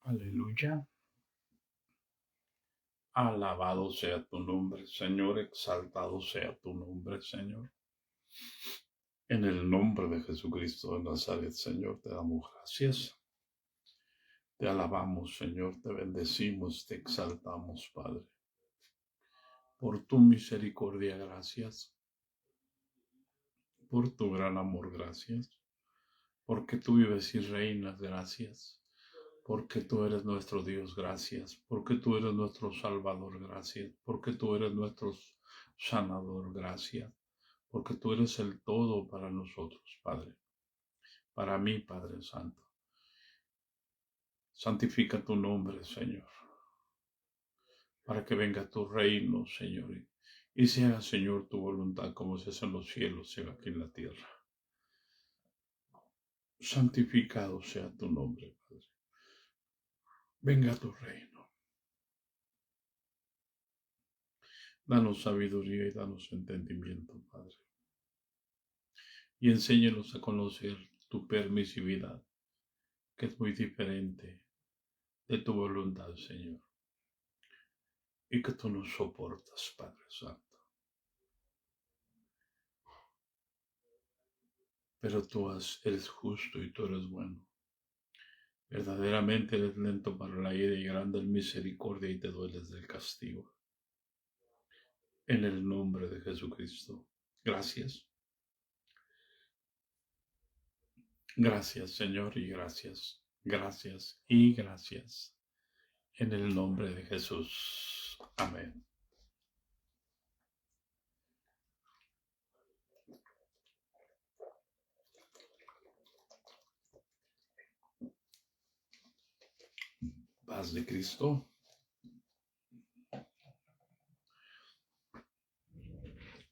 Aleluya. Alabado sea tu nombre, Señor. Exaltado sea tu nombre, Señor. En el nombre de Jesucristo de Nazaret, Señor, te damos gracias. Te alabamos, Señor. Te bendecimos, te exaltamos, Padre. Por tu misericordia, gracias. Por tu gran amor, gracias. Porque tú vives y reinas, gracias. Porque tú eres nuestro Dios, gracias. Porque tú eres nuestro Salvador, gracias. Porque tú eres nuestro sanador, gracias. Porque tú eres el todo para nosotros, Padre. Para mí, Padre Santo. Santifica tu nombre, Señor. Para que venga tu reino, Señor. Y sea, Señor, tu voluntad como se hace en los cielos, sea aquí en la tierra. Santificado sea tu nombre, Padre. Venga tu reino. Danos sabiduría y danos entendimiento, Padre. Y enséñanos a conocer tu permisividad, que es muy diferente de tu voluntad, Señor. Y que tú nos soportas, Padre Santo. Pero tú eres justo y tú eres bueno. Verdaderamente eres lento para la ira y grande en misericordia y te dueles del castigo. En el nombre de Jesucristo. Gracias. Gracias, Señor, y gracias. Gracias y gracias. En el nombre de Jesús. Amén. Paz de Cristo.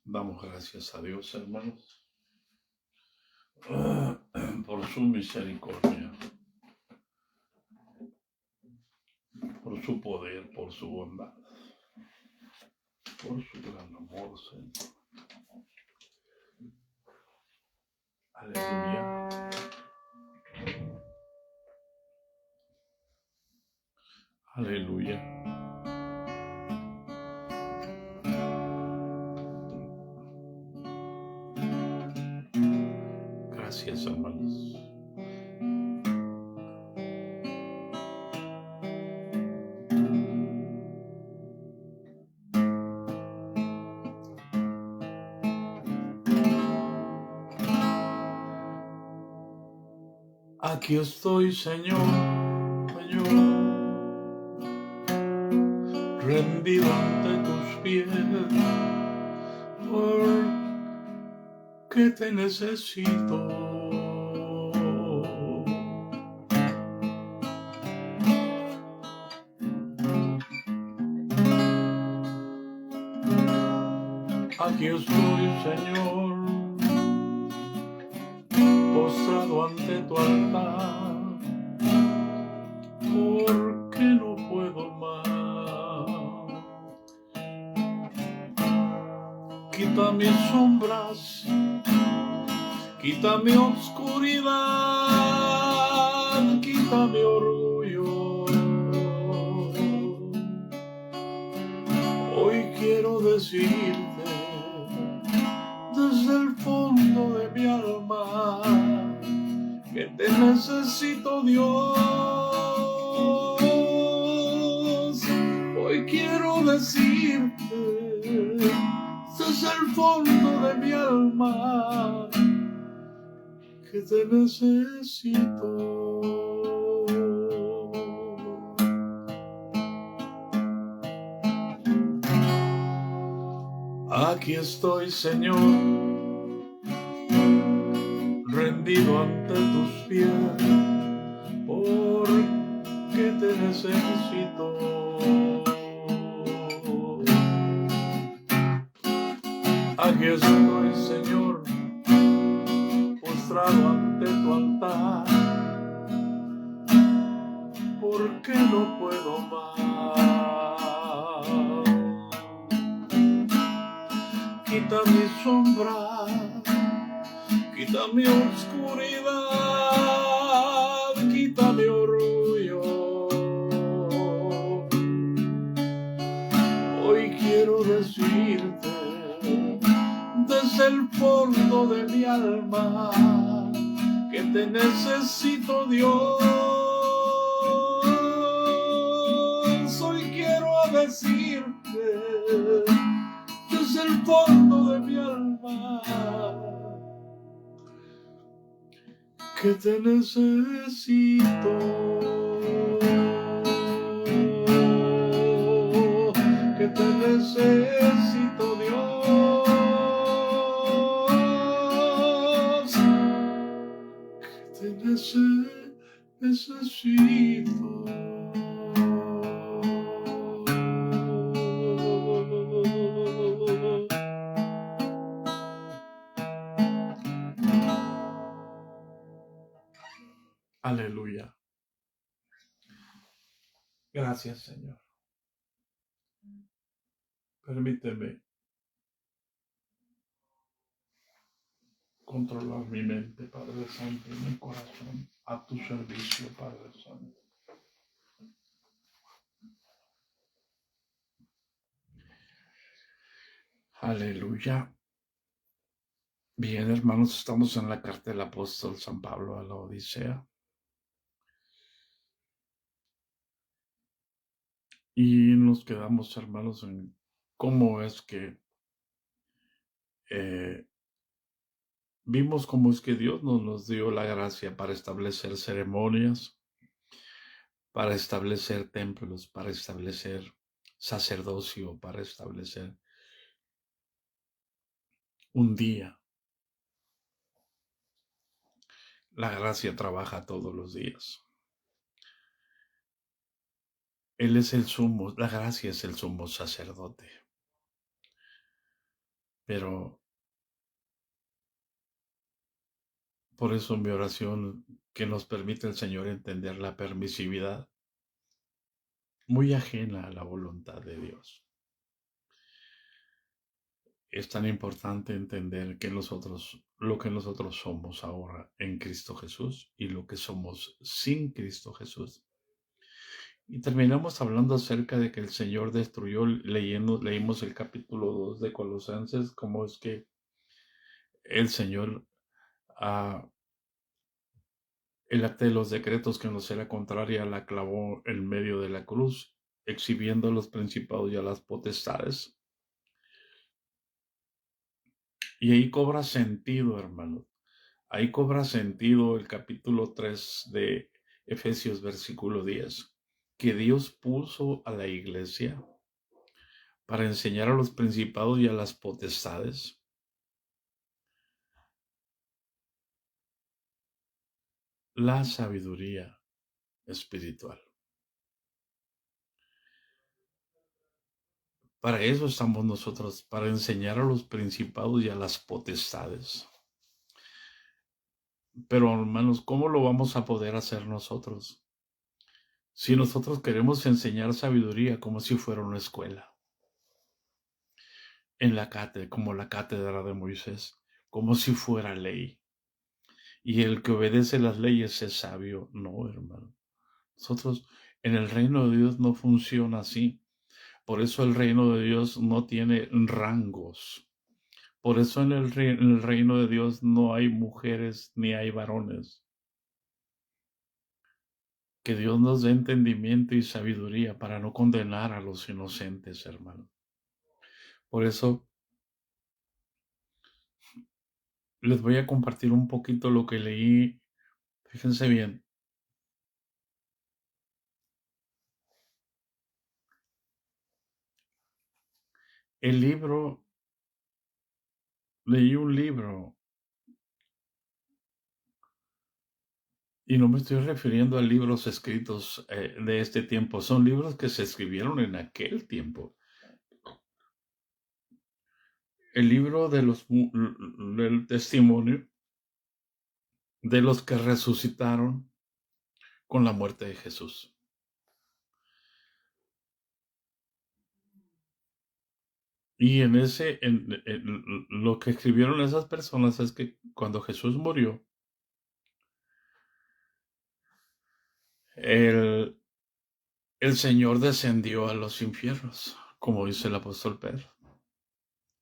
Damos gracias a Dios, hermanos, por su misericordia, por su poder, por su bondad, por su gran amor, Señor. Aleluya. Aleluya. Gracias, hermanos. Aquí estoy, Señor, rendido ante tus pies, porque te necesito. Aquí estoy, Señor, postrado ante tu altar, porque no puedo más. Quita mis sombras, quita mi oscuridad, quita mi orgullo. Hoy quiero decirte desde el fondo de mi alma que te necesito, Dios. Hoy quiero decirte desde el fondo de mi alma que te necesito. Aquí estoy, Señor, rendido ante tus pies, porque te necesito. Aquí estoy, Señor, postrado ante tu altar, porque no puedo más. Quita mi sombra, quita mi oscuridad, quita mi orgullo. alma, que te necesito, Dios. Hoy quiero decirte desde el fondo de mi alma que te necesito, que te necesito, Dios, que te necesito. Aleluya. Gracias, Señor. Permíteme controlar mi mente, Padre Santo, y mi corazón a tu servicio, Padre Santo. Aleluya. Bien, hermanos, estamos en la carta del apóstol San Pablo a la Odisea. Y nos quedamos, hermanos, en cómo es que vimos cómo es que Dios nos dio la gracia para establecer ceremonias, para establecer templos, para establecer sacerdocio, para establecer un día. La gracia trabaja todos los días. Él es el sumo, la gracia es el sumo sacerdote. Pero por eso mi oración, que nos permite el Señor entender la permisividad, muy ajena a la voluntad de Dios. Es tan importante entender que nosotros, lo que nosotros somos ahora en Cristo Jesús y lo que somos sin Cristo Jesús. Y terminamos hablando acerca de que el Señor destruyó, leímos el capítulo 2 de Colosenses, cómo es que el Señor, el acta de los decretos que nos era contraria, la clavó en medio de la cruz, exhibiendo a los principados y a las potestades. Y ahí cobra sentido, hermano. Ahí cobra sentido el capítulo 3 de Efesios, versículo 10, que Dios puso a la iglesia para enseñar a los principados y a las potestades la sabiduría espiritual. Para eso estamos nosotros, para enseñar a los principados y a las potestades. Pero hermanos, ¿cómo lo vamos a poder hacer nosotros? Si nosotros queremos enseñar sabiduría como si fuera una escuela, en la cátedra, como la cátedra de Moisés, como si fuera ley. Y el que obedece las leyes es sabio. No, hermano. Nosotros, en el reino de Dios no funciona así. Por eso el reino de Dios no tiene rangos. Por eso en el reino de Dios no hay mujeres ni hay varones. Que Dios nos dé entendimiento y sabiduría para no condenar a los inocentes, hermano. Por eso les voy a compartir un poquito lo que leí. Fíjense bien. Leí un libro, y no me estoy refiriendo a libros escritos de este tiempo, son libros que se escribieron en aquel tiempo. El libro del testimonio de los que resucitaron con la muerte de Jesús. Y lo que escribieron esas personas es que cuando Jesús murió, el Señor descendió a los infiernos, como dice el apóstol Pedro.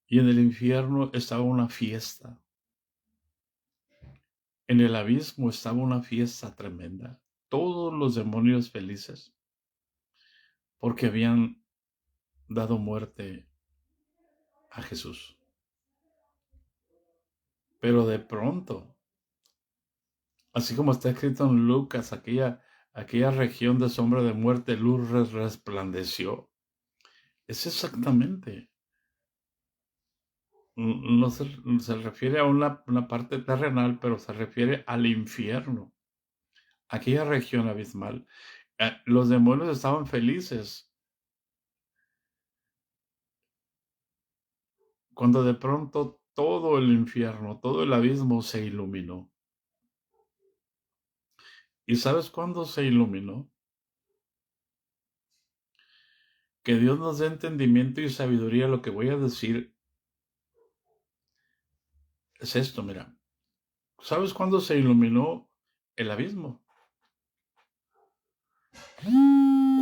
Y en el infierno estaba una fiesta. En el abismo estaba una fiesta tremenda. Todos los demonios felices porque habían dado muerte a Jesús. Pero de pronto, así como está escrito en Lucas, aquella región de sombra de muerte, luz resplandeció. Es exactamente. No se refiere a una parte terrenal, pero se refiere al infierno, aquella región abismal. Los demonios estaban felices cuando de pronto todo el infierno, todo el abismo se iluminó. ¿Y sabes cuándo se iluminó? Que Dios nos dé entendimiento y sabiduría. Lo que voy a decir es esto, mira. ¿Sabes cuándo se iluminó el abismo?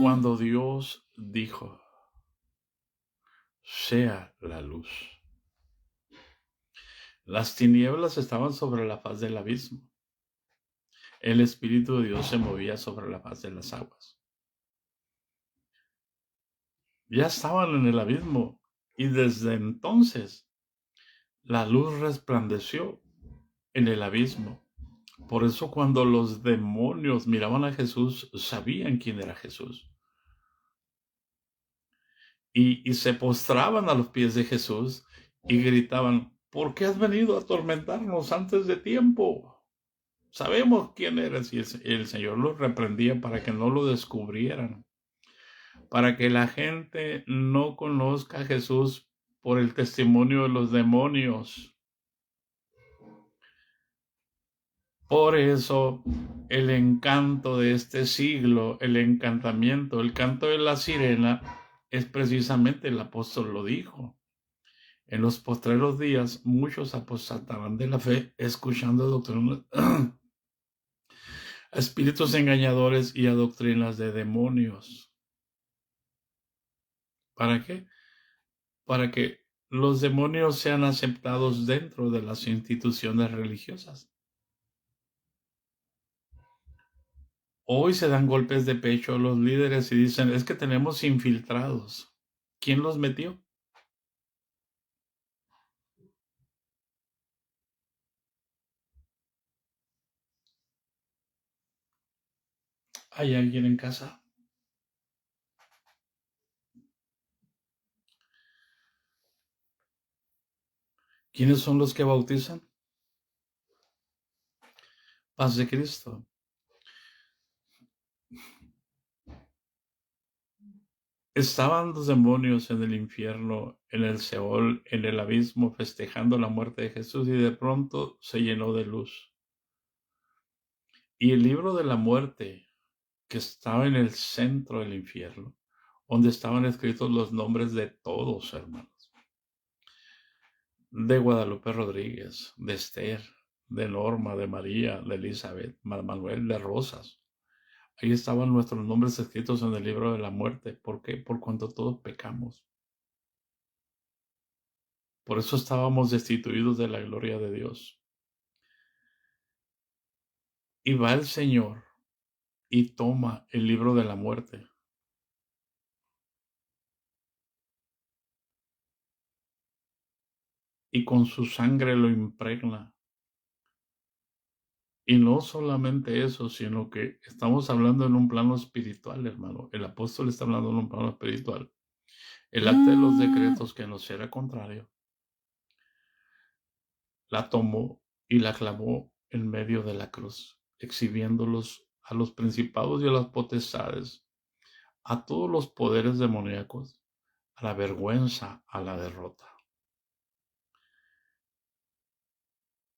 Cuando Dios dijo, sea la luz. Las tinieblas estaban sobre la faz del abismo. El Espíritu de Dios se movía sobre la faz de las aguas. Ya estaban en el abismo y desde entonces la luz resplandeció en el abismo. Por eso cuando los demonios miraban a Jesús, sabían quién era Jesús. Y se postraban a los pies de Jesús y gritaban, ¿por qué has venido a atormentarnos antes de tiempo? Sabemos quién eres. Y el Señor los reprendía para que no lo descubrieran, para que la gente no conozca a Jesús por el testimonio de los demonios. Por eso el encanto de este siglo, el encantamiento, el canto de la sirena, es precisamente, el apóstol lo dijo. En los postreros días muchos apostatarán de la fe, escuchando doctrinas, a espíritus engañadores y a doctrinas de demonios. ¿Para qué? Para que los demonios sean aceptados dentro de las instituciones religiosas. Hoy se dan golpes de pecho a los líderes y dicen, es que tenemos infiltrados. ¿Quién los metió? ¿Hay alguien en casa? ¿Quiénes son los que bautizan? Paz de Cristo. Estaban los demonios en el infierno, en el Seol, en el abismo, festejando la muerte de Jesús, y de pronto se llenó de luz. Y el libro de la muerte, que estaba en el centro del infierno, donde estaban escritos los nombres de todos, hermanos, de Guadalupe Rodríguez, de Esther, de Norma, de María, de Elizabeth, Manuel, de Rosas. Ahí estaban nuestros nombres escritos en el libro de la muerte. ¿Por qué? Por cuanto todos pecamos. Por eso estábamos destituidos de la gloria de Dios. Y va el Señor y toma el libro de la muerte. Y con su sangre lo impregna. Y no solamente eso, sino que estamos hablando en un plano espiritual, hermano. El apóstol está hablando en un plano espiritual. El acta de los decretos, que nos era contrario, la tomó y la clavó en medio de la cruz, exhibiéndolos a los principados y a las potestades, a todos los poderes demoníacos, a la vergüenza, a la derrota.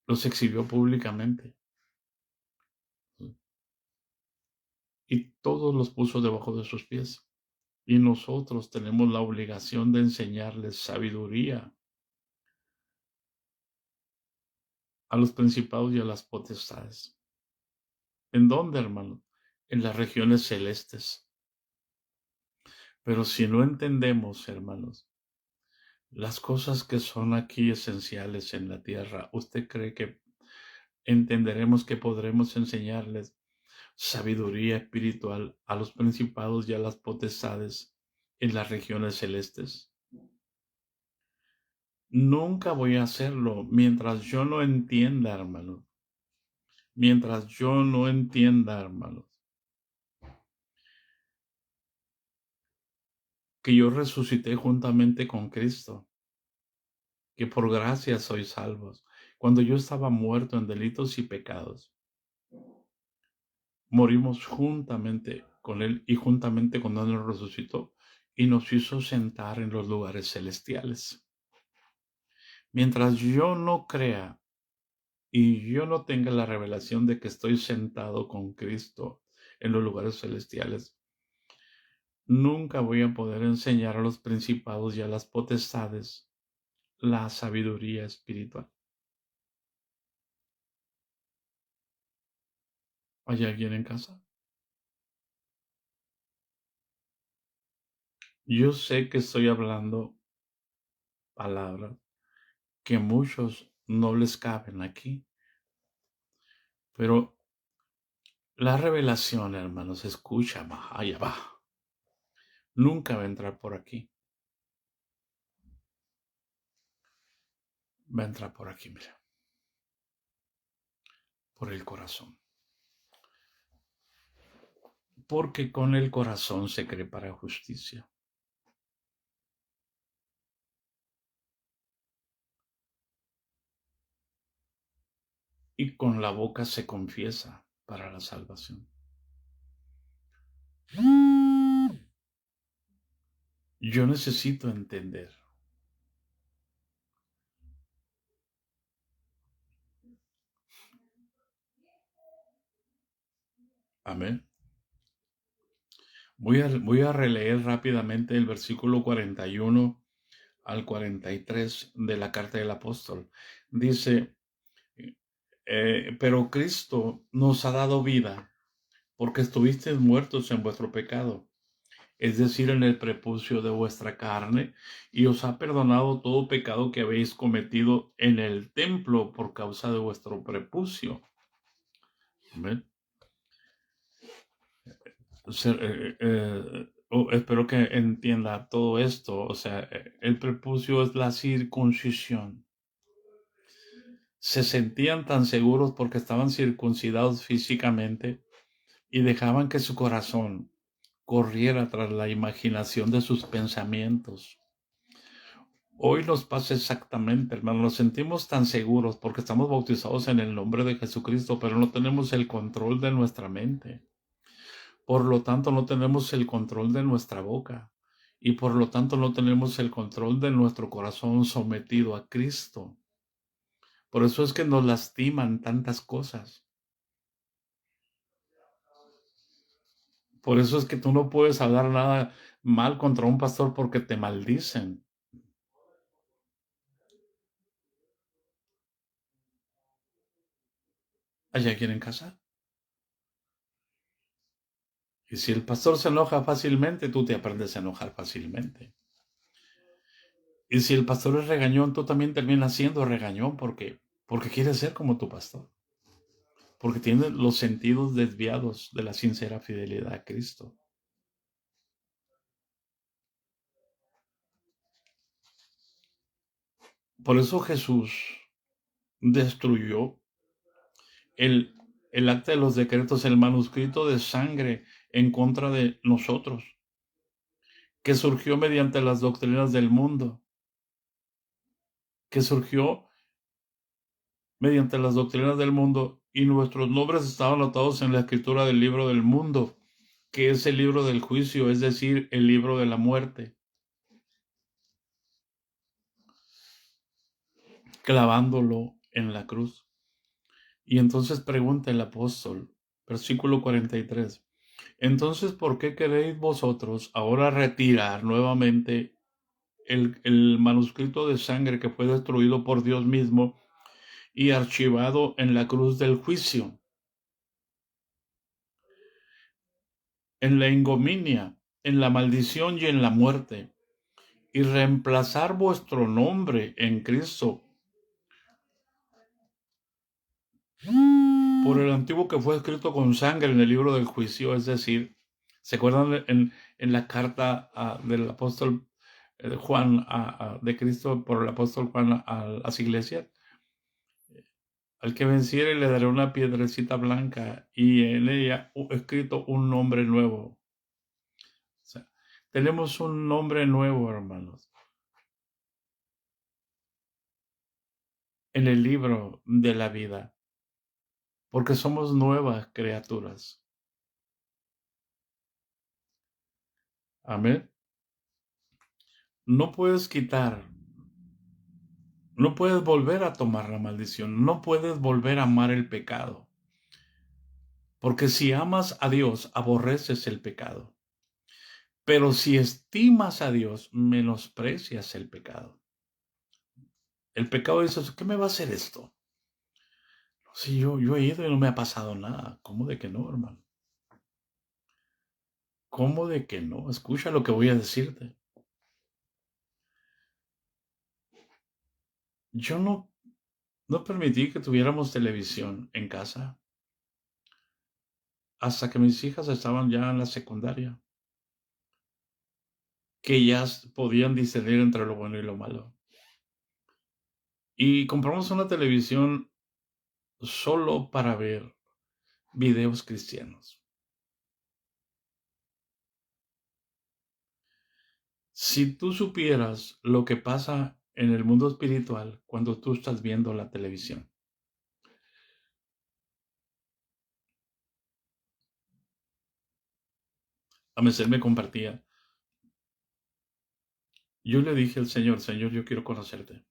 Los exhibió públicamente y todos los puso debajo de sus pies. Y nosotros tenemos la obligación de enseñarles sabiduría a los principados y a las potestades. ¿En dónde, hermano? En las regiones celestes. Pero si no entendemos, hermanos, las cosas que son aquí esenciales en la tierra, ¿usted cree que entenderemos que podremos enseñarles sabiduría espiritual a los principados y a las potestades en las regiones celestes. Nunca voy a hacerlo mientras yo no entienda, hermanos. Mientras yo no entienda, hermanos, que yo resucité juntamente con Cristo, que por gracia sois salvos. Cuando yo estaba muerto en delitos y pecados, morimos juntamente con Él y juntamente con Él nos resucitó y nos hizo sentar en los lugares celestiales. Mientras yo no crea y yo no tenga la revelación de que estoy sentado con Cristo en los lugares celestiales, nunca voy a poder enseñar a los principados y a las potestades la sabiduría espiritual. ¿Hay alguien en casa? Yo sé que estoy hablando palabras que a muchos no les caben aquí, pero la revelación, hermanos, escucha, allá va. Nunca va a entrar por aquí. Va a entrar por aquí, mira, por el corazón. Porque con el corazón se cree para justicia. Y con la boca se confiesa para la salvación. Yo necesito entender. Amén. Voy a releer rápidamente el versículo 41 al 43 de la carta del apóstol. Dice, pero Cristo nos ha dado vida porque estuvisteis muertos en vuestro pecado, es decir, en el prepucio de vuestra carne, y os ha perdonado todo pecado que habéis cometido en el templo por causa de vuestro prepucio. Amén. Espero que entienda todo esto. O sea, el prepucio es la circuncisión. Se sentían tan seguros porque estaban circuncidados físicamente y dejaban que su corazón corriera tras la imaginación de sus pensamientos. Hoy nos pasa exactamente, hermano. Nos sentimos tan seguros porque estamos bautizados en el nombre de Jesucristo, pero no tenemos el control de nuestra mente. Por lo tanto, no tenemos el control de nuestra boca y por lo tanto no tenemos el control de nuestro corazón sometido a Cristo. Por eso es que nos lastiman tantas cosas. Por eso es que tú no puedes hablar nada mal contra un pastor porque te maldicen. ¿Allá quieren casar? Y si el pastor se enoja fácilmente, tú te aprendes a enojar fácilmente. Y si el pastor es regañón, tú también terminas siendo regañón porque quieres ser como tu pastor. Porque tienes los sentidos desviados de la sincera fidelidad a Cristo. Por eso Jesús destruyó el acta de los decretos, el manuscrito de sangre en contra de nosotros, que surgió mediante las doctrinas del mundo, que surgió mediante las doctrinas del mundo, y nuestros nombres estaban anotados en la escritura del libro del mundo, que es el libro del juicio, es decir, el libro de la muerte, clavándolo en la cruz. Y entonces pregunta el apóstol, versículo 43, entonces, ¿por qué queréis vosotros ahora retirar nuevamente el manuscrito de sangre que fue destruido por Dios mismo y archivado en la cruz del juicio, en la ignominia, en la maldición y en la muerte, y reemplazar vuestro nombre en Cristo por el antiguo que fue escrito con sangre en el libro del juicio, es decir, ¿se acuerdan en la carta del apóstol Juan, de Cristo por el apóstol Juan a las iglesias? Al que venciere le daré una piedrecita blanca y en ella escrito un nombre nuevo. O sea, tenemos un nombre nuevo, hermanos, en el libro de la vida, porque somos nuevas criaturas. Amén. No puedes quitar, no puedes volver a tomar la maldición, no puedes volver a amar el pecado, porque si amas a Dios, aborreces el pecado. Pero si estimas a Dios, menosprecias el pecado. El pecado dice, ¿qué me va a hacer esto? Si yo he ido y no me ha pasado nada. ¿Cómo de que no, hermano? ¿Cómo de que no? Escucha lo que voy a decirte. Yo no permití que tuviéramos televisión en casa hasta que mis hijas estaban ya en la secundaria, que ya podían discernir entre lo bueno y lo malo. Y compramos una televisión solo para ver videos cristianos. Si tú supieras lo que pasa en el mundo espiritual cuando tú estás viendo la televisión. A veces me compartía. Yo le dije al Señor, Señor, yo quiero conocerte.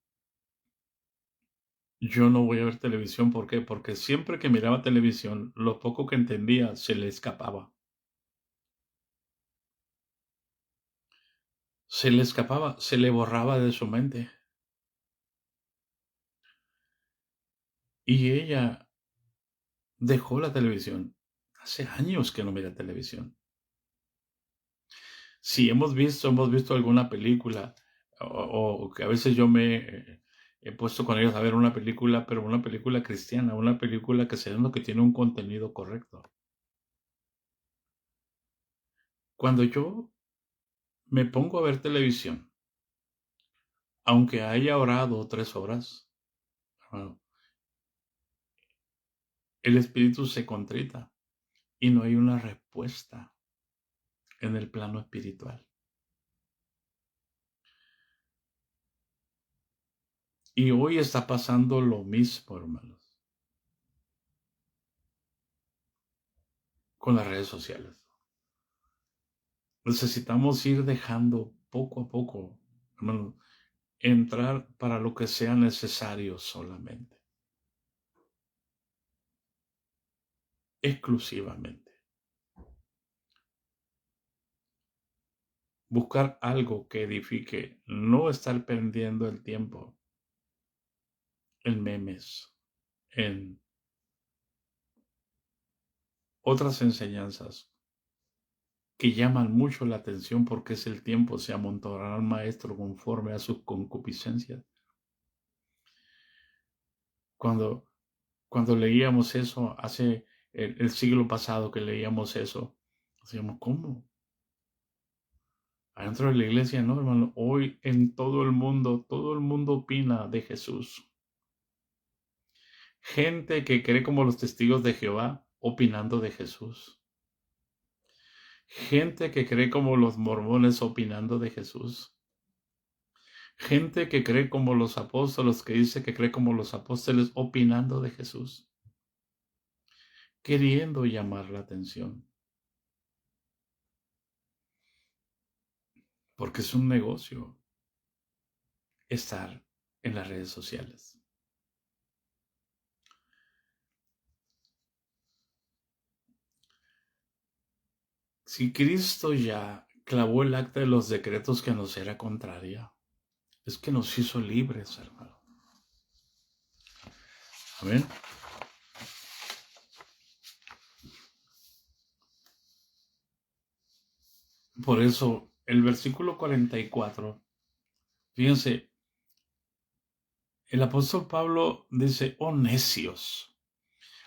Yo no voy a ver televisión. ¿Por qué? Porque siempre que miraba televisión, lo poco que entendía se le escapaba. Se le escapaba, se le borraba de su mente. Y ella dejó la televisión. Hace años que no mira televisión. Si hemos visto alguna película, o que a veces yo me he puesto con ellos a ver una película, pero una película cristiana, una película que sea lo que tiene un contenido correcto. Cuando yo me pongo a ver televisión, aunque haya orado 3 horas, hermano, el espíritu se contrita y no hay una respuesta en el plano espiritual. Y hoy está pasando lo mismo, hermanos, con las redes sociales. Necesitamos ir dejando poco a poco, hermanos, entrar para lo que sea necesario solamente, exclusivamente. Buscar algo que edifique, no estar perdiendo el tiempo en memes, en otras enseñanzas que llaman mucho la atención porque es el tiempo, se amontonará al maestro conforme a sus concupiscencias. Cuando leíamos eso hace el siglo pasado que leíamos eso, decíamos, ¿cómo? Adentro de la iglesia, no, hermano. Hoy en todo el mundo opina de Jesús. Gente que cree como los testigos de Jehová, opinando de Jesús. Gente que cree como los mormones, opinando de Jesús. Gente que cree como los apóstoles, que dice que cree como los apóstoles, opinando de Jesús. Queriendo llamar la atención. Porque es un negocio estar en las redes sociales. Si Cristo ya clavó el acta de los decretos que nos era contraria, es que nos hizo libres, hermano. Amén. Por eso, el versículo 44, fíjense, el apóstol Pablo dice, oh necios,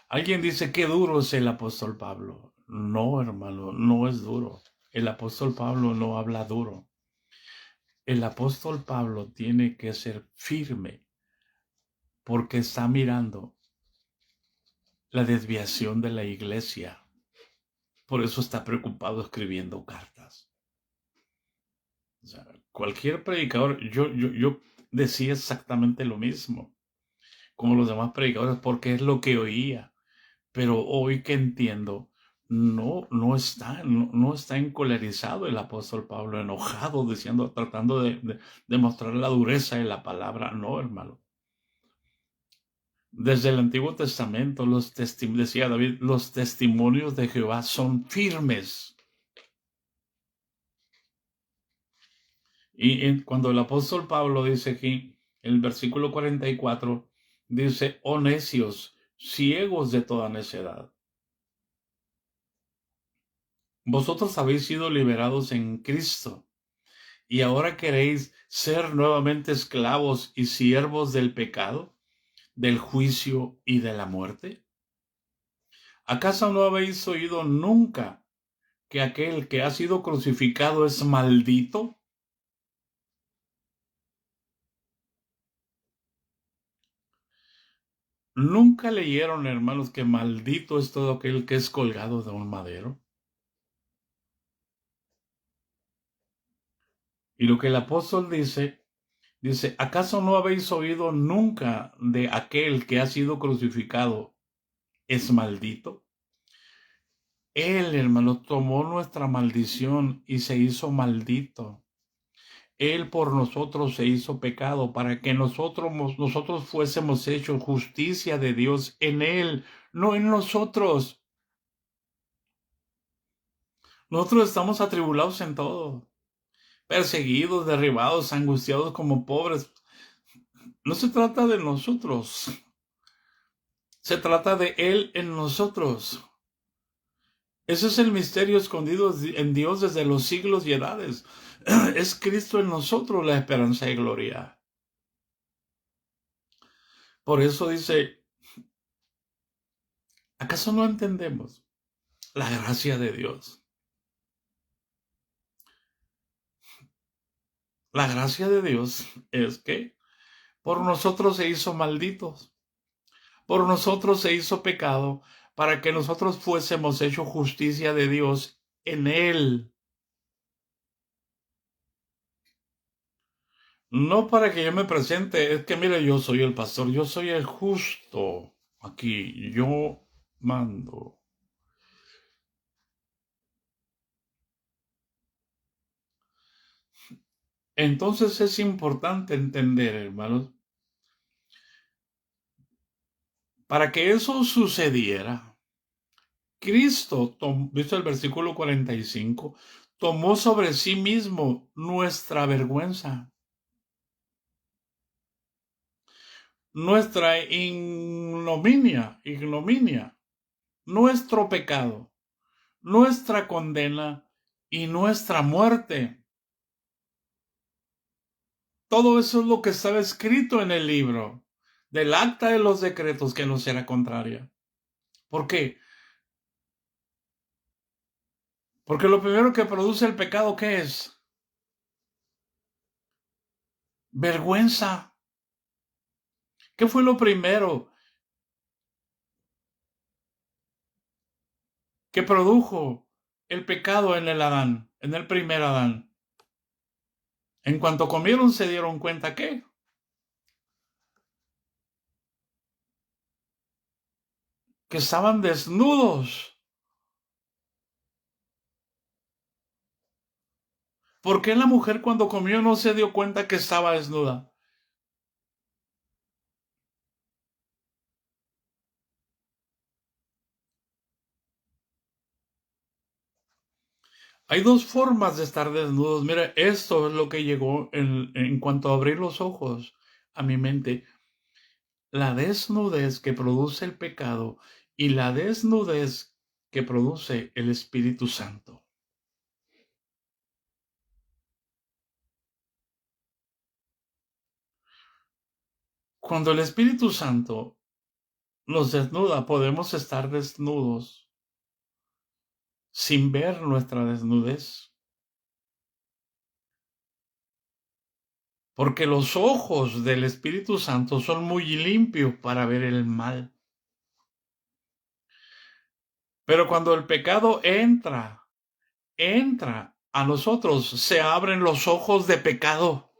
Alguien dice que duro es el apóstol Pablo. No, hermano, no es duro. El apóstol Pablo no habla duro. El apóstol Pablo tiene que ser firme porque está mirando la desviación de la iglesia. Por eso está preocupado escribiendo cartas. O sea, cualquier predicador, yo decía exactamente lo mismo, como los demás predicadores, porque es lo que oía. Pero hoy que entiendo, no está encolerizado el apóstol Pablo, enojado, diciendo, tratando de mostrar la dureza de la palabra. No, hermano. Desde el Antiguo Testamento, decía David, los testimonios de Jehová son firmes. Y cuando el apóstol Pablo dice aquí, en el versículo 44, dice, oh necios, ciegos de toda necedad. Vosotros habéis sido liberados en Cristo y ahora queréis ser nuevamente esclavos y siervos del pecado, del juicio y de la muerte. ¿Acaso no habéis oído nunca que aquel que ha sido crucificado es maldito? ¿Nunca leyeron, hermanos, que maldito es todo aquel que es colgado de un madero? Y lo que el apóstol dice, ¿acaso no habéis oído nunca de aquel que ha sido crucificado es maldito? Él, hermano, tomó nuestra maldición y se hizo maldito. Él por nosotros se hizo pecado para que nosotros fuésemos hechos justicia de Dios en Él, no en nosotros. Nosotros estamos atribulados en todo, perseguidos, derribados, angustiados como pobres. No se trata de nosotros, se trata de Él en nosotros. Ese es el misterio escondido en Dios desde los siglos y edades. Es Cristo en nosotros la esperanza y gloria. Por eso dice, ¿acaso no entendemos la gracia de Dios? La gracia de Dios es que por nosotros se hizo malditos, por nosotros se hizo pecado, para que nosotros fuésemos hechos justicia de Dios en Él. No para que yo me presente, es que mire, yo soy el pastor, yo soy el justo. Aquí yo mando. Entonces es importante entender, hermanos, para que eso sucediera, Cristo, visto el versículo 45, tomó sobre sí mismo nuestra vergüenza, nuestra ignominia, nuestro pecado, nuestra condena y nuestra muerte. Todo eso es lo que estaba escrito en el libro del acta de los decretos que nos era contraria. ¿Por qué? Porque lo primero que produce el pecado, ¿qué es? Vergüenza. ¿Qué fue lo primero que produjo el pecado en el Adán, en el primer Adán? En cuanto comieron se dieron cuenta que estaban desnudos. ¿Por qué la mujer cuando comió no se dio cuenta que estaba desnuda? Hay dos formas de estar desnudos. Mira, esto es lo que llegó en cuanto a abrir los ojos a mi mente. La desnudez que produce el pecado y la desnudez que produce el Espíritu Santo. Cuando el Espíritu Santo nos desnuda. Podemos estar desnudos sin ver nuestra desnudez. Porque los ojos del Espíritu Santo son muy limpios para ver el mal. Pero cuando el pecado entra a nosotros, se abren los ojos de pecado.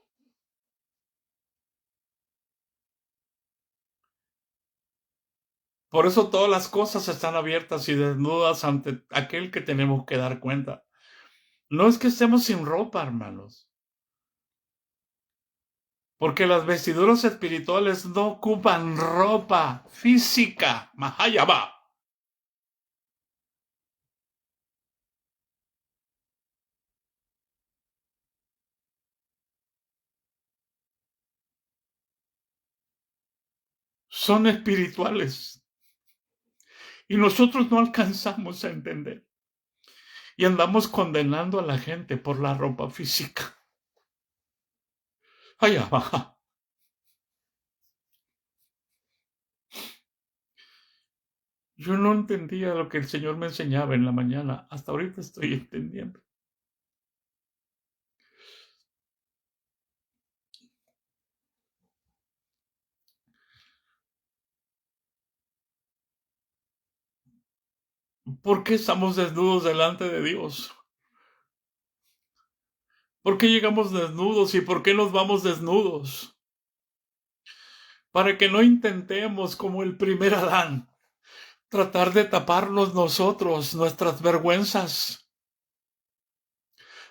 Por eso todas las cosas están abiertas y desnudas ante aquel que tenemos que dar cuenta. No es que estemos sin ropa, hermanos. Porque las vestiduras espirituales no ocupan ropa física. Mahayaba. Son espirituales. Y nosotros no alcanzamos a entender. Y andamos condenando a la gente por la ropa física. Ayaba. Yo no entendía lo que el Señor me enseñaba en la mañana. Hasta ahorita estoy entendiendo. ¿Por qué estamos desnudos delante de Dios? ¿Por qué llegamos desnudos y por qué nos vamos desnudos? Para que no intentemos como el primer Adán, tratar de taparnos nosotros nuestras vergüenzas,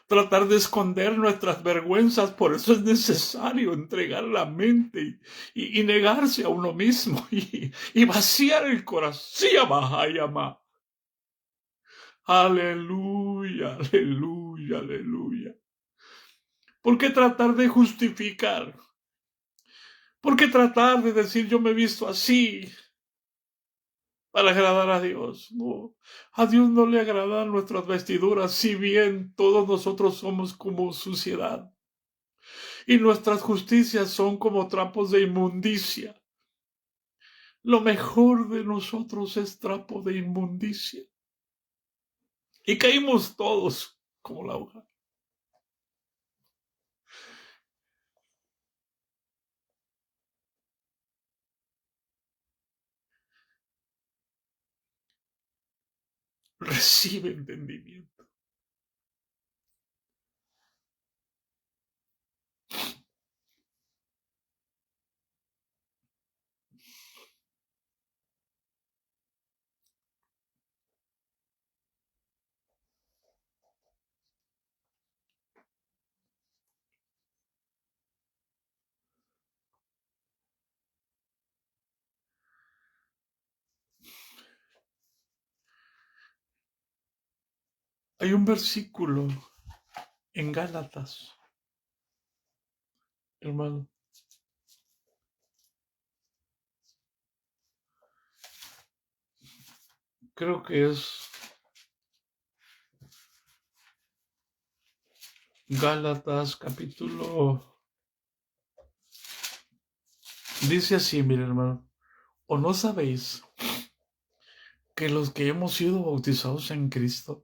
tratar de esconder nuestras vergüenzas. Por eso es necesario entregar la mente y negarse a uno mismo y vaciar el corazón. Aleluya, aleluya, aleluya. ¿Por qué tratar de justificar? ¿Por qué tratar de decir yo me he visto así para agradar a Dios? No, a Dios no le agradan nuestras vestiduras, si bien todos nosotros somos como suciedad y nuestras justicias son como trapos de inmundicia. Lo mejor de nosotros es trapo de inmundicia. Y caímos todos como la hoja. Recibe entendimiento. Hay un versículo en Gálatas, hermano. Creo que es Gálatas capítulo. Dice así, mire hermano. ¿O no sabéis que los que hemos sido bautizados en Cristo,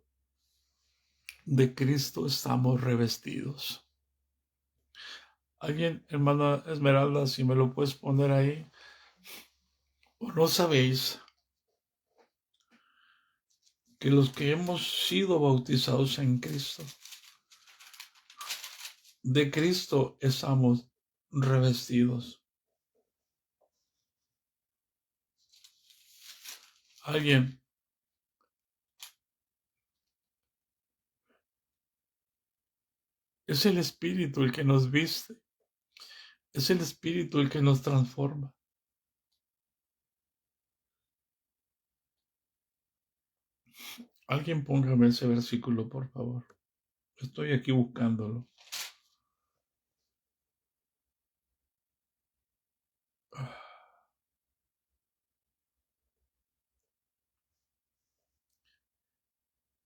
de Cristo estamos revestidos? Alguien, hermana Esmeralda, si me lo puedes poner ahí. ¿O no sabéis que los que hemos sido bautizados en Cristo, de Cristo estamos revestidos? Alguien. Es el Espíritu el que nos viste. Es el Espíritu el que nos transforma. Alguien póngame ese versículo, por favor. Estoy aquí buscándolo.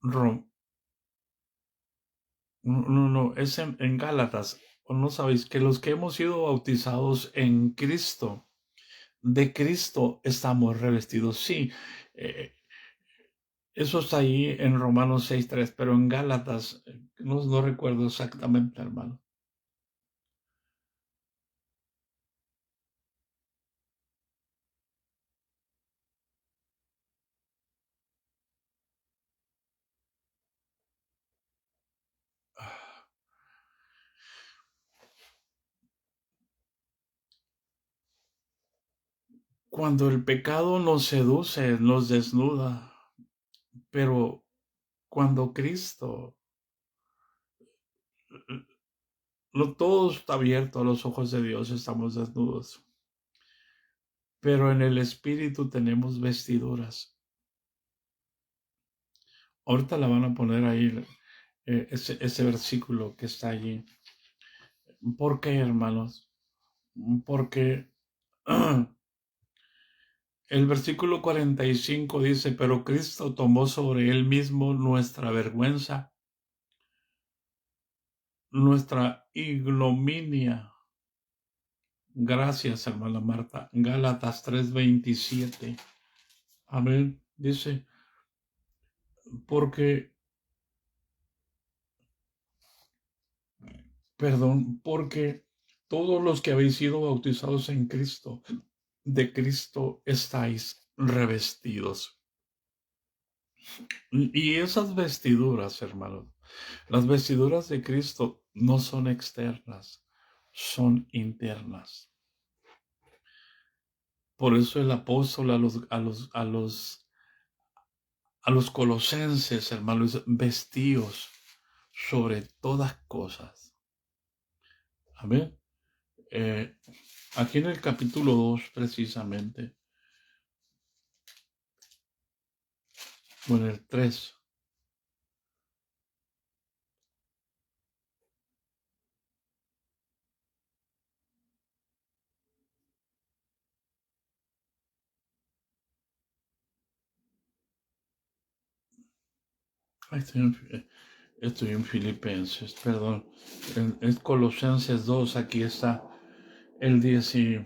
Rom. No, es en Gálatas. ¿O no sabéis que los que hemos sido bautizados en Cristo, de Cristo estamos revestidos. Sí, eso está ahí en Romanos 6:3, pero en Gálatas, no recuerdo exactamente, hermano. Cuando el pecado nos seduce, nos desnuda, pero cuando Cristo, todo está abierto a los ojos de Dios, estamos desnudos, pero en el Espíritu tenemos vestiduras. Ahorita la van a poner ahí, ese versículo que está allí. ¿Por qué, hermanos? Porque el versículo 45 dice, pero Cristo tomó sobre él mismo nuestra vergüenza, nuestra ignominia. Gracias, hermana Marta. Gálatas 3:27. Amén. Dice, porque todos los que habéis sido bautizados en Cristo, de Cristo estáis revestidos. Y esas vestiduras, hermanos, las vestiduras de Cristo no son externas, son internas. Por eso el apóstol a los colosenses, hermanos, vestidos sobre todas cosas. Amén. Aquí en el capítulo 2, precisamente, o en el 3, estoy en Filipenses, perdón, es Colosenses 2, aquí está el 10 y...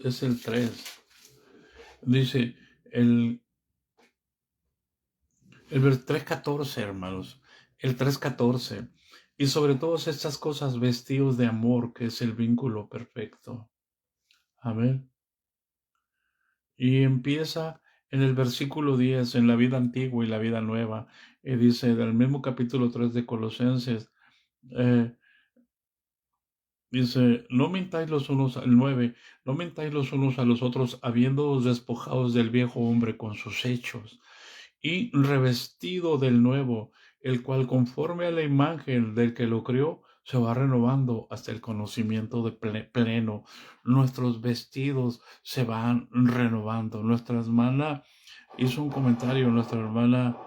es el 3. Dice el 3:14, hermanos. El 3:14. Y sobre todas estas cosas vestidos de amor, que es el vínculo perfecto. Amén. Y empieza en el versículo 10, en la vida antigua y la vida nueva. Y dice, del mismo capítulo 3 de Colosenses, dice, no mintáis los unos al 9, no mintáis los unos a los otros, habiéndoos despojados del viejo hombre con sus hechos, y revestido del nuevo, el cual conforme a la imagen del que lo crió, se va renovando hasta el conocimiento de pleno. Nuestros vestidos se van renovando. Nuestra hermana hizo un comentario, nuestra hermana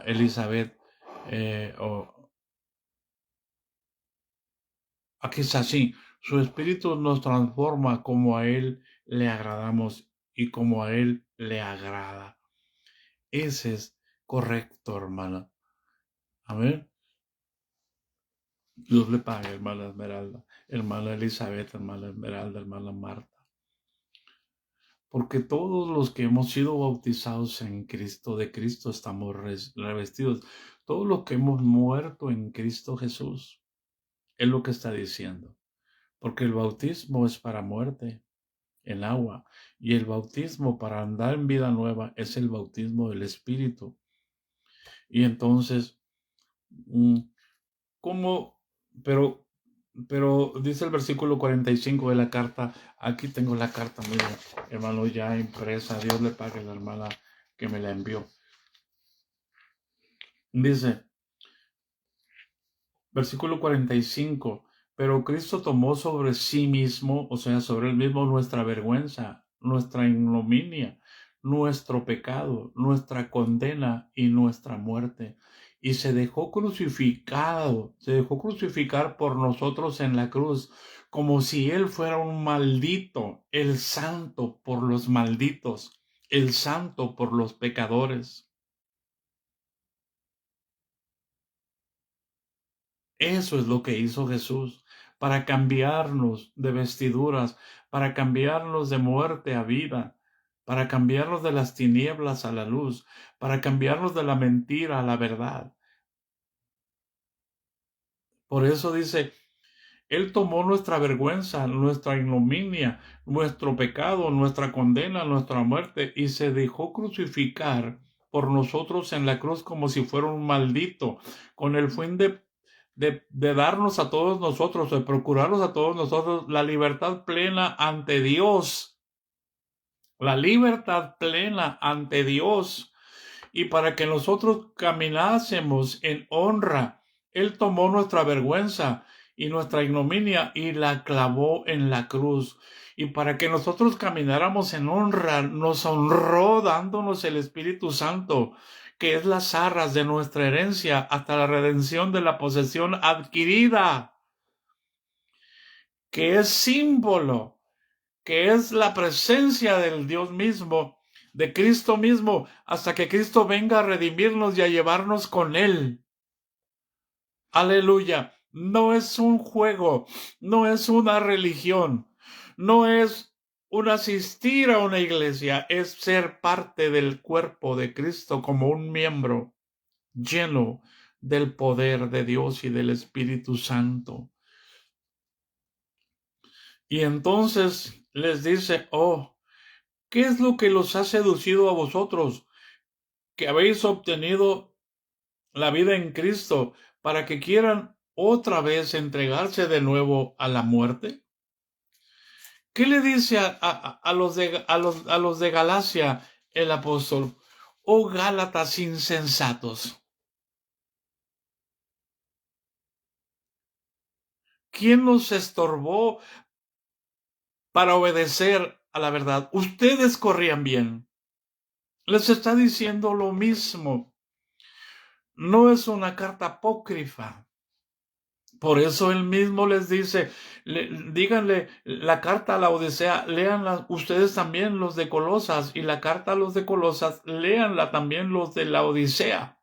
Elizabeth, aquí es así, su espíritu nos transforma como a Él le agradamos y como a Él le agrada. Ese es correcto, hermana. Amén. Dios le pague, hermana Esmeralda, hermana Elizabeth, hermana Esmeralda, hermana Marta. Porque todos los que hemos sido bautizados en Cristo, de Cristo estamos revestidos. Todos los que hemos muerto en Cristo Jesús, es lo que está diciendo. Porque el bautismo es para muerte en agua, y el bautismo para andar en vida nueva es el bautismo del Espíritu. Y entonces, ¿cómo? Pero dice el versículo 45 de la carta, aquí tengo la carta, mire, hermano, ya impresa, Dios le pague a la hermana que me la envió. Dice, versículo 45, pero Cristo tomó sobre sí mismo, o sea, sobre él mismo nuestra vergüenza, nuestra ignominia, nuestro pecado, nuestra condena y nuestra muerte. Y se dejó crucificar por nosotros en la cruz, como si Él fuera un maldito, el santo por los malditos, el santo por los pecadores. Eso es lo que hizo Jesús, para cambiarnos de vestiduras, para cambiarnos de muerte a vida, para cambiarnos de las tinieblas a la luz, para cambiarnos de la mentira a la verdad. Por eso dice, Él tomó nuestra vergüenza, nuestra ignominia, nuestro pecado, nuestra condena, nuestra muerte, y se dejó crucificar por nosotros en la cruz como si fuera un maldito, con el fin de darnos a todos nosotros, de procurarnos a todos nosotros la libertad plena ante Dios. La libertad plena ante Dios. Y para que nosotros caminásemos en honra, Él tomó nuestra vergüenza y nuestra ignominia y la clavó en la cruz. Y para que nosotros camináramos en honra, nos honró dándonos el Espíritu Santo, que es las arras de nuestra herencia hasta la redención de la posesión adquirida, que es símbolo, que es la presencia del Dios mismo, de Cristo mismo, hasta que Cristo venga a redimirnos y a llevarnos con Él. Aleluya. No es un juego, no es una religión, no es un asistir a una iglesia, es ser parte del cuerpo de Cristo como un miembro lleno del poder de Dios y del Espíritu Santo. Y entonces les dice, ¿qué es lo que los ha seducido a vosotros? Que habéis obtenido la vida en Cristo para que quieran otra vez entregarse de nuevo a la muerte. ¿Qué le dice a los de Galacia el apóstol? Oh Gálatas insensatos. ¿Quién los estorbó para obedecer a la verdad? Ustedes corrían bien. Les está diciendo lo mismo. No es una carta apócrifa. Por eso él mismo les dice, díganle la carta a la Odisea, léanla ustedes también los de Colosas, y la carta a los de Colosas, léanla también los de la Odisea.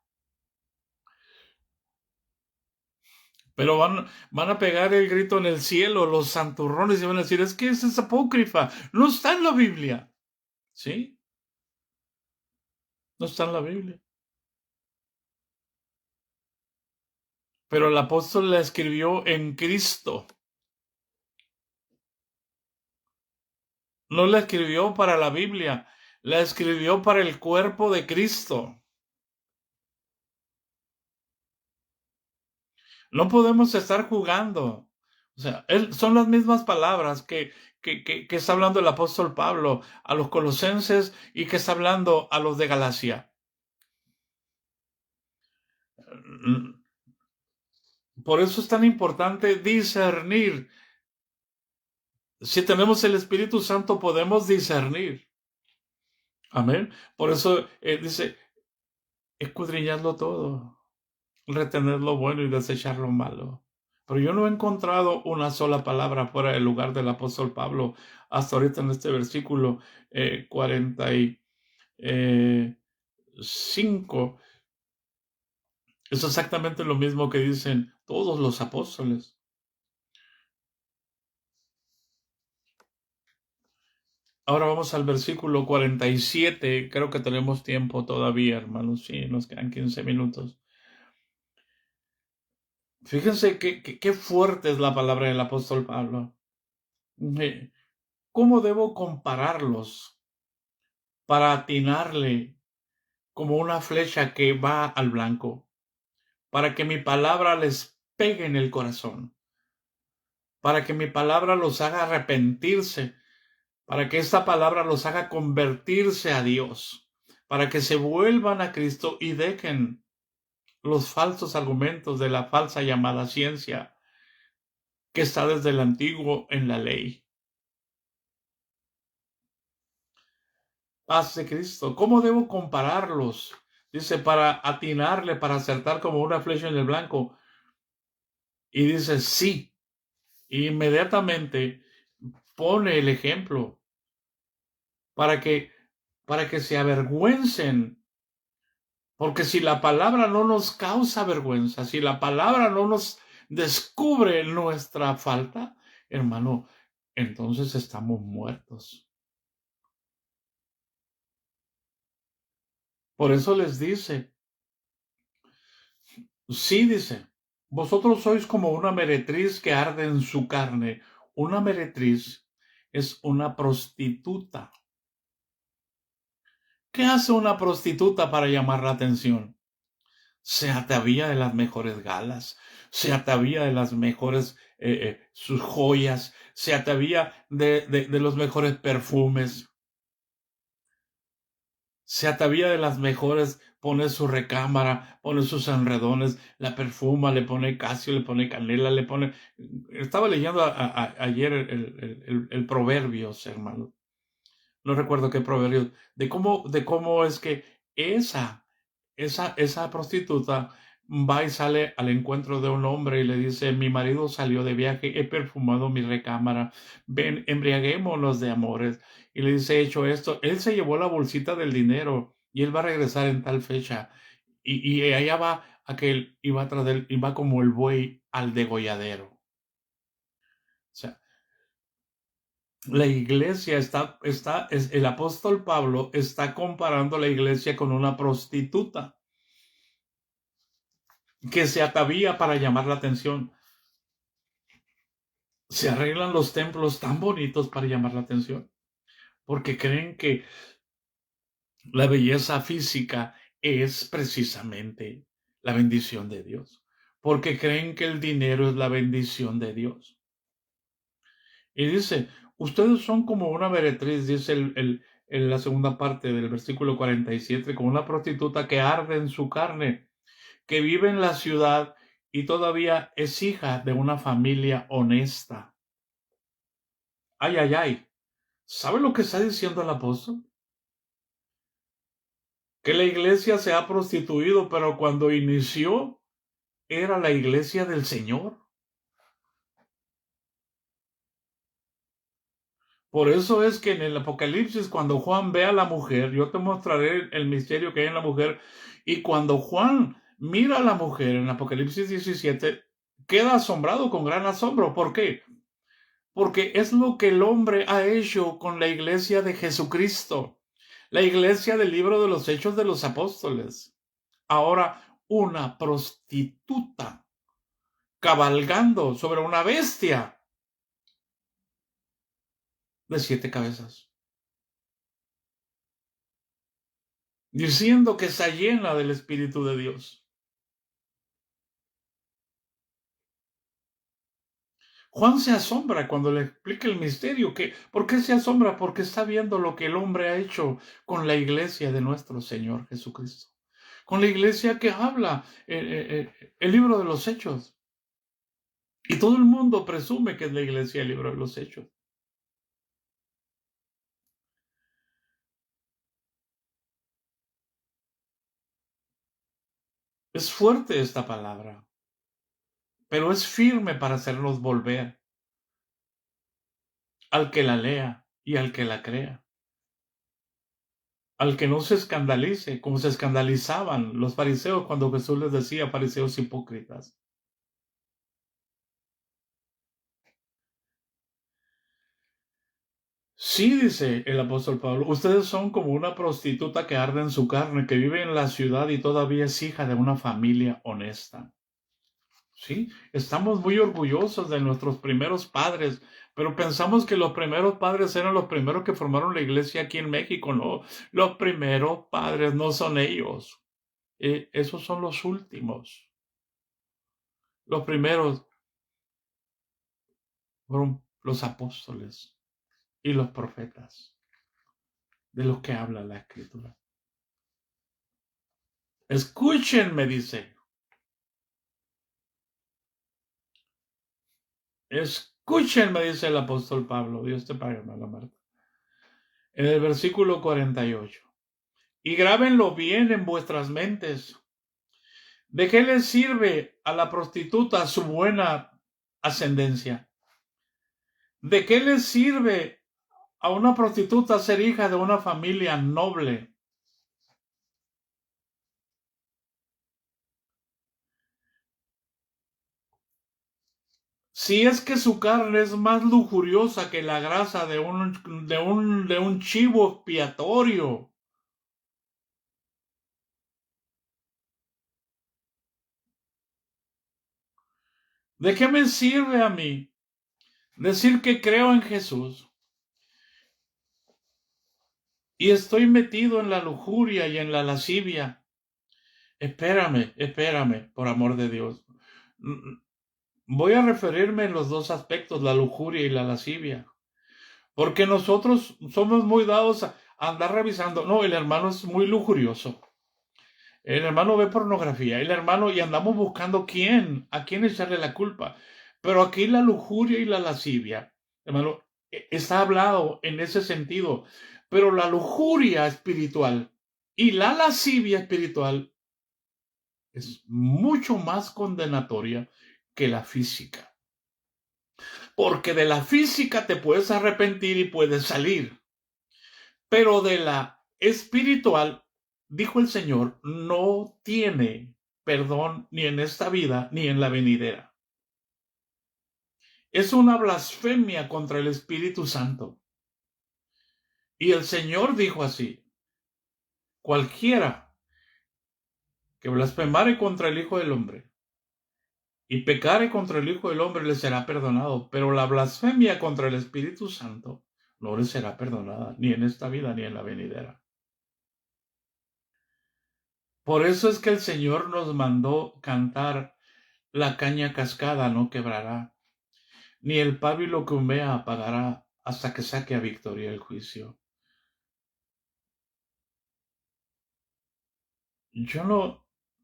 Pero van a pegar el grito en el cielo los santurrones y van a decir, es que esa es apócrifa, no está en la Biblia. ¿Sí? No está en la Biblia. Pero el apóstol la escribió en Cristo. No la escribió para la Biblia, la escribió para el cuerpo de Cristo. No podemos estar jugando. O sea, son las mismas palabras que está hablando el apóstol Pablo a los colosenses y que está hablando a los de Galacia. Por eso es tan importante discernir. Si tenemos el Espíritu Santo, podemos discernir. Amén. Por eso dice, escudriñadlo todo, retener lo bueno y desechar lo malo. Pero yo no he encontrado una sola palabra fuera del lugar del apóstol Pablo hasta ahorita en este versículo 45. Es exactamente lo mismo que dicen todos los apóstoles. Ahora vamos al versículo 47. Creo que tenemos tiempo todavía, hermanos. Sí, nos quedan 15 minutos. Fíjense qué fuerte es la palabra del apóstol Pablo. ¿Cómo debo compararlos para atinarle como una flecha que va al blanco? Para que mi palabra les pegue en el corazón. Para que mi palabra los haga arrepentirse. Para que esta palabra los haga convertirse a Dios. Para que se vuelvan a Cristo y dejen los falsos argumentos de la falsa llamada ciencia que está desde el antiguo en la ley. paz de Cristo. ¿Cómo debo compararlos? Dice, para atinarle, para acertar como una flecha en el blanco. Y dice, sí. Inmediatamente pone el ejemplo para que se avergüencen. Porque si la palabra no nos causa vergüenza, si la palabra no nos descubre nuestra falta, hermano, entonces estamos muertos. Por eso les dice, sí dice, vosotros sois como una meretriz que arde en su carne. Una meretriz es una prostituta. ¿Qué hace una prostituta para llamar la atención? Se atavía de las mejores galas, se atavía de las mejores sus joyas, se atavía de los mejores perfumes, se atavía de las mejores, pone su recámara, pone sus enredones, la perfuma, le pone casio, le pone canela, le pone... Estaba leyendo ayer el Proverbios, hermano. No recuerdo qué Proverbios, de cómo es que esa prostituta va y sale al encuentro de un hombre y le dice, mi marido salió de viaje, he perfumado mi recámara, ven, embriaguémonos de amores. Y le dice, hecho esto, él se llevó la bolsita del dinero y él va a regresar en tal fecha. Y allá va aquel, y va tras él, y va como el buey al degolladero. O sea, la iglesia el apóstol Pablo está comparando la iglesia con una prostituta que se atavía para llamar la atención. Se arreglan los templos tan bonitos para llamar la atención, porque creen que la belleza física es precisamente la bendición de Dios, porque creen que el dinero es la bendición de Dios. Y dice, ustedes son como una meretriz, dice en la segunda parte del versículo 47, como una prostituta que arde en su carne, que vive en la ciudad y todavía es hija de una familia honesta. Ay, ay, ay. ¿Sabe lo que está diciendo el apóstol? Que la iglesia se ha prostituido, pero cuando inició era la iglesia del Señor. Por eso es que en el Apocalipsis, cuando Juan ve a la mujer, yo te mostraré el misterio que hay en la mujer, y cuando Juan mira a la mujer en Apocalipsis 17, queda asombrado con gran asombro. ¿Por qué? Porque es lo que el hombre ha hecho con la iglesia de Jesucristo, la iglesia del libro de los Hechos de los Apóstoles. Ahora, una prostituta cabalgando sobre una bestia de 7 cabezas, diciendo que está llena del Espíritu de Dios. Juan se asombra cuando le explica el misterio. ¿Por qué se asombra? Porque está viendo lo que el hombre ha hecho con la iglesia de nuestro Señor Jesucristo. Con la iglesia que habla el libro de los Hechos. Y todo el mundo presume que es la iglesia del libro de los Hechos. Es fuerte esta palabra, pero es firme para hacernos volver al que la lea y al que la crea. Al que no se escandalice, como se escandalizaban los fariseos cuando Jesús les decía, fariseos hipócritas. Sí, dice el apóstol Pablo, ustedes son como una prostituta que arde en su carne, que vive en la ciudad y todavía es hija de una familia honesta. Sí, estamos muy orgullosos de nuestros primeros padres, pero pensamos que los primeros padres eran los primeros que formaron la iglesia aquí en México. No, los primeros padres no son ellos. Esos son los últimos. Los primeros fueron los apóstoles y los profetas, de los que habla la escritura. Escúchenme, dice. Escúchenme, dice el apóstol Pablo. Dios te pague, hermana Marta. en el versículo 48. Y grábenlo bien en vuestras mentes. ¿De qué le sirve a la prostituta su buena ascendencia? ¿De qué le sirve a una prostituta ser hija de una familia noble? Si es que su carne es más lujuriosa que la grasa de un chivo expiatorio. ¿De qué me sirve a mí decir que creo en Jesús y estoy metido en la lujuria y en la lascivia? Espérame, por amor de Dios. Voy a referirme en los dos aspectos, la lujuria y la lascivia. Porque nosotros somos muy dados a andar revisando. No, el hermano es muy lujurioso. El hermano ve pornografía. El hermano, y andamos buscando a quién echarle la culpa. Pero aquí la lujuria y la lascivia, hermano, está hablado en ese sentido. Pero la lujuria espiritual y la lascivia espiritual es mucho más condenatoria que la física. Porque de la física te puedes arrepentir y puedes salir. Pero de la espiritual, dijo el Señor, no tiene perdón ni en esta vida ni en la venidera. Es una blasfemia contra el Espíritu Santo. Y el Señor dijo así: cualquiera que blasfemare contra el Hijo del Hombre y pecare contra el Hijo del Hombre le será perdonado, pero la blasfemia contra el Espíritu Santo no le será perdonada, ni en esta vida ni en la venidera. Por eso es que el Señor nos mandó cantar: la caña cascada no quebrará, ni el pábilo que humea apagará, hasta que saque a victoria el juicio. Yo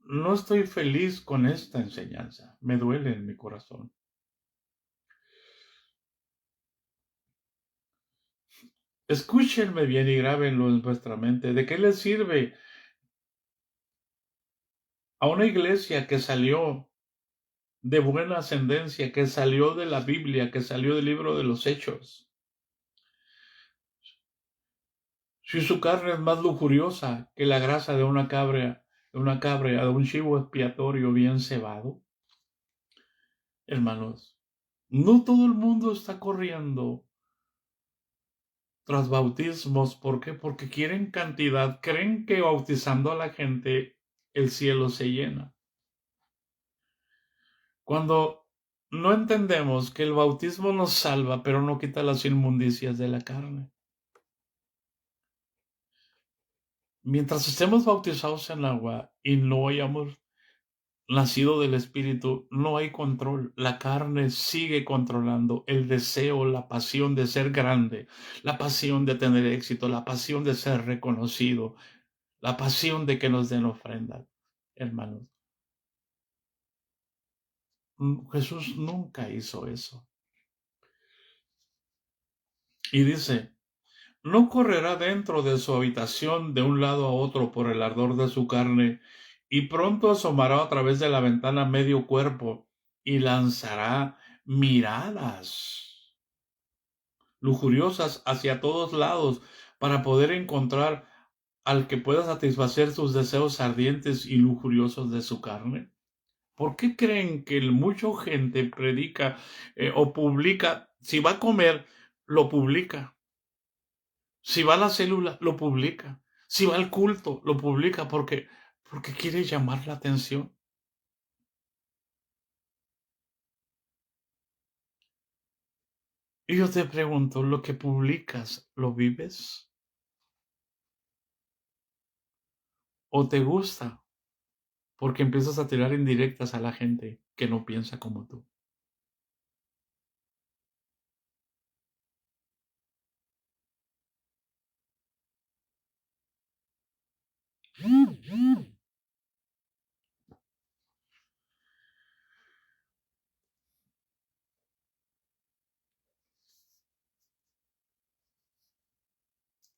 no estoy feliz con esta enseñanza. Me duele en mi corazón. Escúchenme bien y grábenlo en vuestra mente. ¿De qué le sirve a una iglesia que salió de buena ascendencia, que salió de la Biblia, que salió del libro de los Hechos, si su carne es más lujuriosa que la grasa de una cabra, de un chivo expiatorio bien cebado? Hermanos, no todo el mundo está corriendo tras bautismos. ¿Por qué? Porque quieren cantidad, creen que bautizando a la gente el cielo se llena. Cuando no entendemos que el bautismo nos salva, pero no quita las inmundicias de la carne. Mientras estemos bautizados en agua y no hayamos nacido del Espíritu, no hay control. La carne sigue controlando el deseo, la pasión de ser grande, la pasión de tener éxito, la pasión de ser reconocido, la pasión de que nos den ofrenda. Hermanos, Jesús nunca hizo eso. Y dice: no correrá dentro de su habitación de un lado a otro por el ardor de su carne, y pronto asomará a través de la ventana medio cuerpo y lanzará miradas lujuriosas hacia todos lados para poder encontrar al que pueda satisfacer sus deseos ardientes y lujuriosos de su carne. ¿Por qué creen que mucha gente predica o publica? Si va a comer, lo publica. Si va a la célula, lo publica. Si va al culto, lo publica porque quiere llamar la atención. Y yo te pregunto, ¿lo que publicas, lo vives? ¿O te gusta? Porque empiezas a tirar indirectas a la gente que no piensa como tú.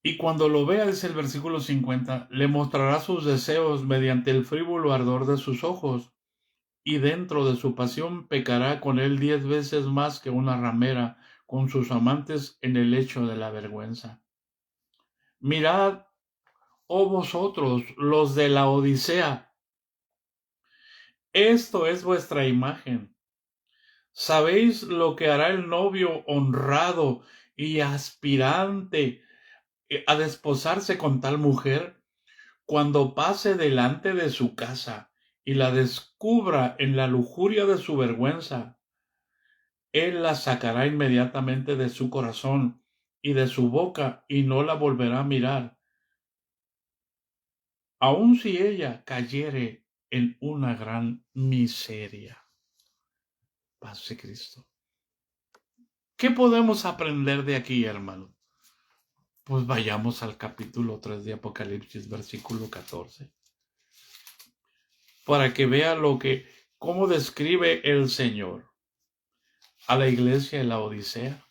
Y cuando lo vea, dice el versículo 50, le mostrará sus deseos mediante el frívolo ardor de sus ojos, y dentro de su pasión pecará con él 10 veces más que una ramera con sus amantes en el lecho de la vergüenza. Mirad, oh vosotros, los de la Odisea, esto es vuestra imagen. ¿Sabéis lo que hará el novio honrado y aspirante a desposarse con tal mujer cuando pase delante de su casa y la descubra en la lujuria de su vergüenza? Él la sacará inmediatamente de su corazón y de su boca y no la volverá a mirar, aun si ella cayere en una gran miseria. Paz de Cristo. ¿Qué podemos aprender de aquí, hermano? Pues vayamos al capítulo 3 de Apocalipsis, versículo 14, para que vea cómo describe el Señor a la iglesia de la Odisea.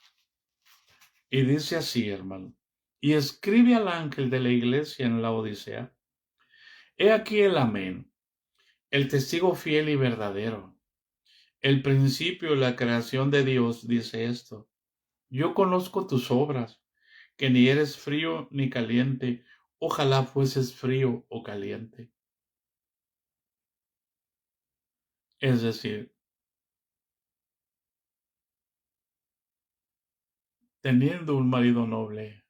Y dice así, hermano, y escribe al ángel de la iglesia en la Odisea: he aquí el amén, el testigo fiel y verdadero, el principio de la creación de Dios, dice esto: yo conozco tus obras, que ni eres frío ni caliente. Ojalá fueses frío o caliente. Es decir, teniendo un marido noble,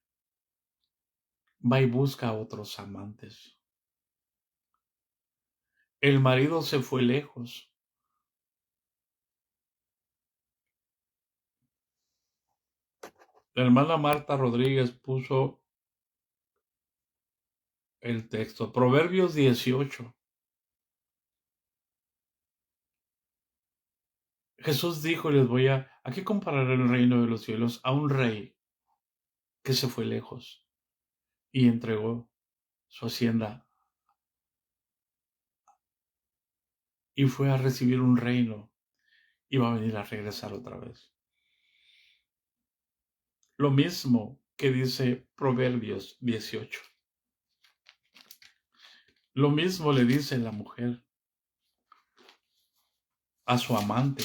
va y busca a otros amantes. El marido se fue lejos. La hermana Marta Rodríguez puso el texto, Proverbios 18. Jesús dijo, y ¿a qué comparar el reino de los cielos? A un rey que se fue lejos y entregó su hacienda y fue a recibir un reino y va a venir a regresar otra vez. Lo mismo que dice Proverbios 18. Lo mismo le dice la mujer a su amante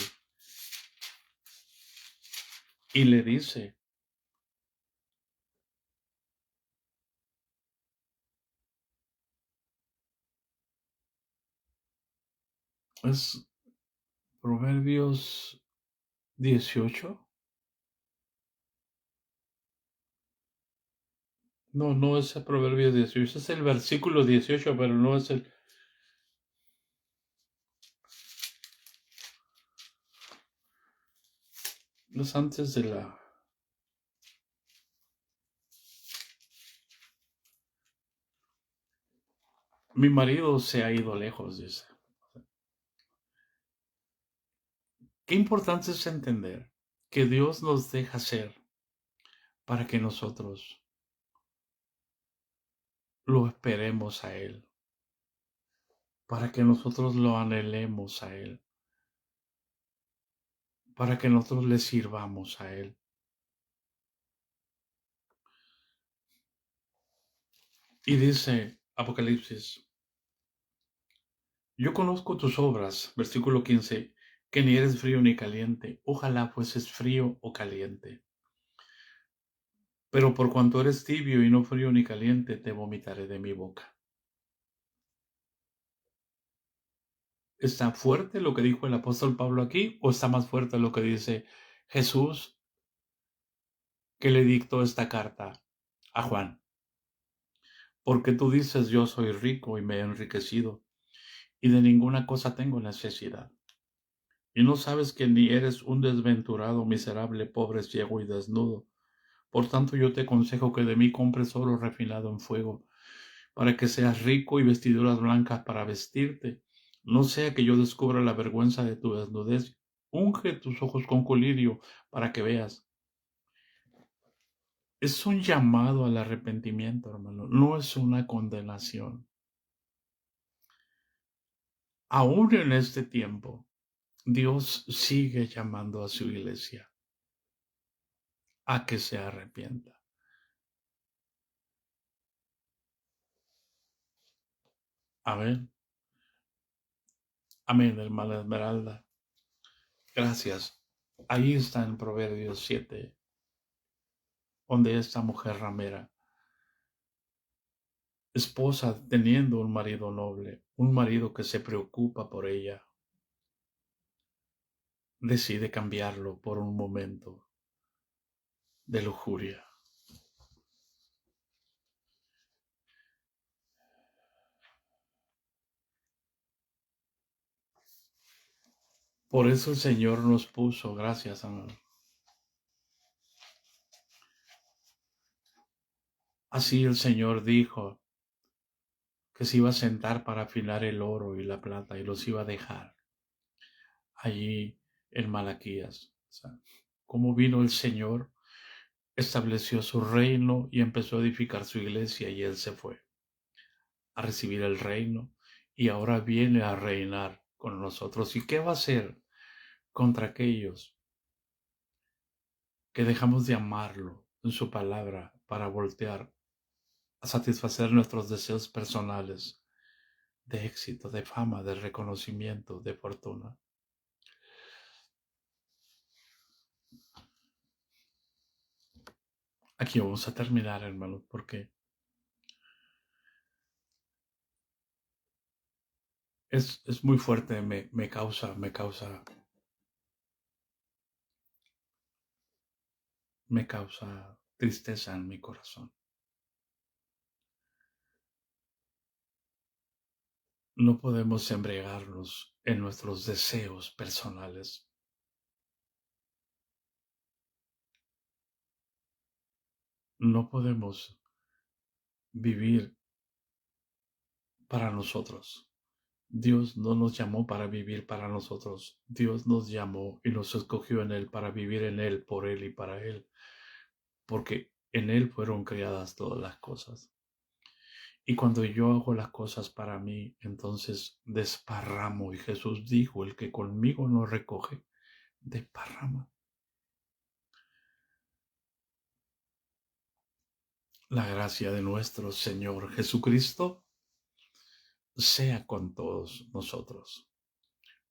y le dice, es Proverbios 18. No, no es el Proverbios 18, es el versículo 18, pero no es el... Es antes de la... Mi marido se ha ido lejos, dice. Qué importante es entender que Dios nos deja ser para que nosotros lo esperemos a Él, para que nosotros lo anhelemos a Él, para que nosotros le sirvamos a Él. Y dice Apocalipsis, yo conozco tus obras, versículo 15, que ni eres frío ni caliente. Ojalá fueses frío o caliente. Pero por cuanto eres tibio y no frío ni caliente, te vomitaré de mi boca. ¿Está fuerte lo que dijo el apóstol Pablo aquí o está más fuerte lo que dice Jesús, que le dictó esta carta a Juan? Porque tú dices, yo soy rico y me he enriquecido y de ninguna cosa tengo necesidad. Y no sabes que ni eres un desventurado, miserable, pobre, ciego y desnudo. Por tanto, yo te aconsejo que de mí compres oro refinado en fuego, para que seas rico, y vestiduras blancas para vestirte. No sea que yo descubra la vergüenza de tu desnudez. Unge tus ojos con colirio para que veas. Es un llamado al arrepentimiento, hermano. No es una condenación. Aún en este tiempo, Dios sigue llamando a su iglesia a que se arrepienta. Amén. Amén, hermana Esmeralda. Gracias. Ahí está en Proverbios 7, donde esta mujer ramera, esposa teniendo un marido noble, un marido que se preocupa por ella, decide cambiarlo por un momento de lujuria. Por eso el Señor nos puso, gracias, amado. Así el Señor dijo que se iba a sentar para afinar el oro y la plata y los iba a dejar allí en Malaquías. O sea, cómo vino el Señor, estableció su reino y empezó a edificar su iglesia, y Él se fue a recibir el reino y ahora viene a reinar con nosotros. ¿Y qué va a hacer contra aquellos que dejamos de amarlo en su palabra para voltear a satisfacer nuestros deseos personales de éxito, de fama, de reconocimiento, de fortuna? Aquí vamos a terminar, hermanos, porque es muy fuerte, me causa tristeza en mi corazón. No podemos embriagarnos en nuestros deseos personales. No podemos vivir para nosotros. Dios no nos llamó para vivir para nosotros. Dios nos llamó y nos escogió en Él para vivir en Él, por Él y para Él. Porque en Él fueron creadas todas las cosas. Y cuando yo hago las cosas para mí, entonces desparramo. Y Jesús dijo, el que conmigo no recoge, desparrama. La gracia de nuestro Señor Jesucristo sea con todos nosotros.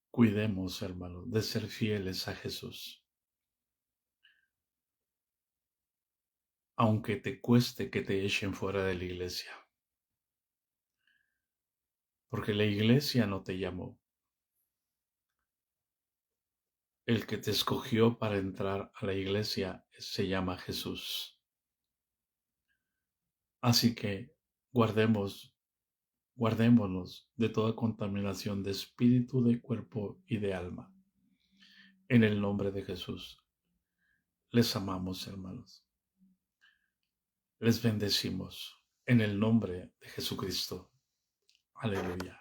Cuidemos, hermanos, de ser fieles a Jesús. Aunque te cueste que te echen fuera de la iglesia. Porque la iglesia no te llamó. El que te escogió para entrar a la iglesia se llama Jesús. Así que guardémonos de toda contaminación de espíritu, de cuerpo y de alma. En el nombre de Jesús. Les amamos, hermanos. Les bendecimos en el nombre de Jesucristo. Aleluya.